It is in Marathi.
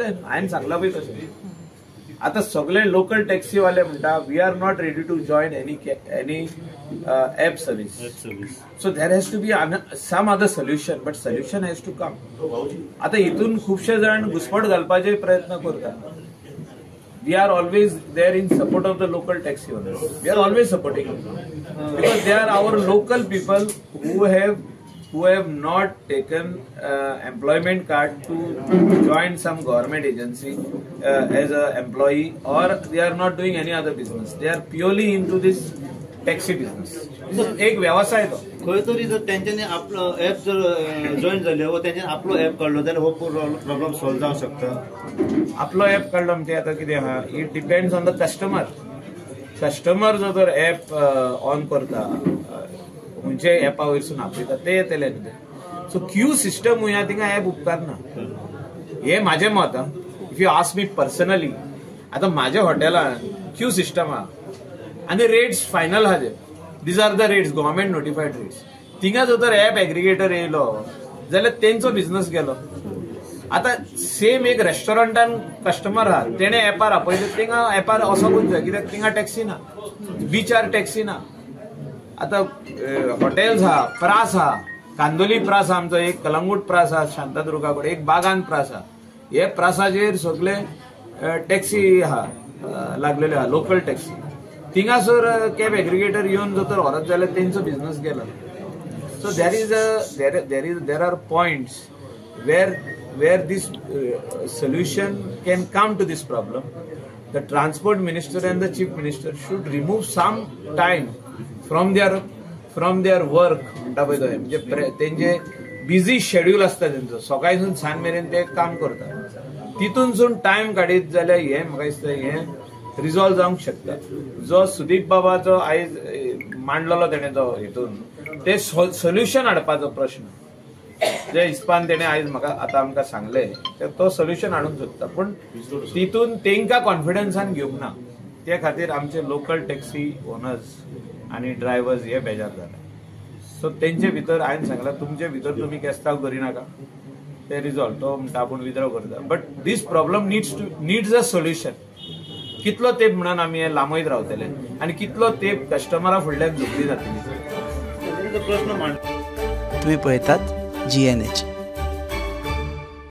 हांवें सांगला पळय तशें आता सगळे लोकल टॅक्सीवाले म्हणटा we are not ready to join any app service. So there has to be some other solution, but solution has to come. आता हितून खुबशे जाण घुसपट घालपाचे प्रयत्न करतात. We are always there in support of the local taxi owners. We are always supporting them because they are our local people who have not taken employment card to join some government agency as a employee, or they are not doing any other business. They are purely into this taxi business. एक व्यवसाय तो खंय तरी जर तेंच्यांनी आपलो ऍप जर जॉईन झाले व तेंच्यांनी आपलो ऍप काढलो जाल्यार हो प्रॉब्लेम सॉल्व जावंक शकता. आपलो ऍप काढलो म्हणजे आता कितें आहा, it depends on the customer. Customer जो तर ऍप ऑन करता म्हणजे ऍपा वयरसून आपयता ते येतले कितें. सो क्यू सिस्टम हुंया थिंगा ऍप उपकारना. हे म्हाजें मत. If you ask me personally, आता म्हाज्या हॉटेलान क्यू सिस्टम आहा आणि रेट्स फायनल आहा. These are the rates, government notified rates. थिंगा जर तर ऍप एग्रिगेटर येयलो जाल्यार तेंचो बिझनेस गेलो. आता सेम एक रेस्टॉरंटान कस्टमर आहा, तेणे ऍपार आपयले, थिंगा ऍपार वचोंकूच जाय कित्याक थिंगा टॅक्सी ना, बीचार टॅक्सी ना. आता हॉटेल्स आहा, प्रास आहा, कांदोली प्रास आहा, आमचो एक कलंगूट प्रास आहा शांतादुर्गा कडेन, एक बागान प्रास आहा. हे प्रासाचेर सगळे टॅक्सी आहा लागलेले आहा, लोकल टॅक्सी. थिंगासर कॅब एग्रिगेटर येवन जर तर व्हरत जाल्यार तेंचो बिझनेस गेलो. So there are points where this solution can come to this problem. The transport minister and the chief minister should remove some time from their work. म्हणटा पळय तो म्हणजे तेंचे बिझी शेड्यूल असता तेंचो, सकाळीसून सांज मेरेन ते काम करतात. तितूनसून टायम काडीत जाल्यार हे म्हाका दिसता हे रिझॉल्व जावंक शकता. जो सुदीप बाबाचो आयज मांडलेलो तेणे जो हितून ते सोल्युशन हाडपाचो प्रश्न जे हिस्पान तेणे आयज म्हाका आतां आमकां सांगले तो सोल्युशन हाडूंक सोदता, पण तितून तेंकां कॉन्फिडन्सान घेवंक ना. ते खातीर आमचे लोकल टॅक्सी ओनर्स आनी ड्रायव्हर्स हे बेजार जाले. सो तेंचे भितर हांवें सांगलां तुमचे भितर तुमी केस्तांव करिनाका, ते रिझॉल्व तो म्हणटा आपूण विथड्रॉ करता. But this problem needs a solution. कितलो तेंप म्हणून आमी हे लांबयत रावतले आनी कितलो तेंप कस्टमरा फुडल्यान झुकली जातली प्रश्न मांड. तुम्ही पळयतात GNH.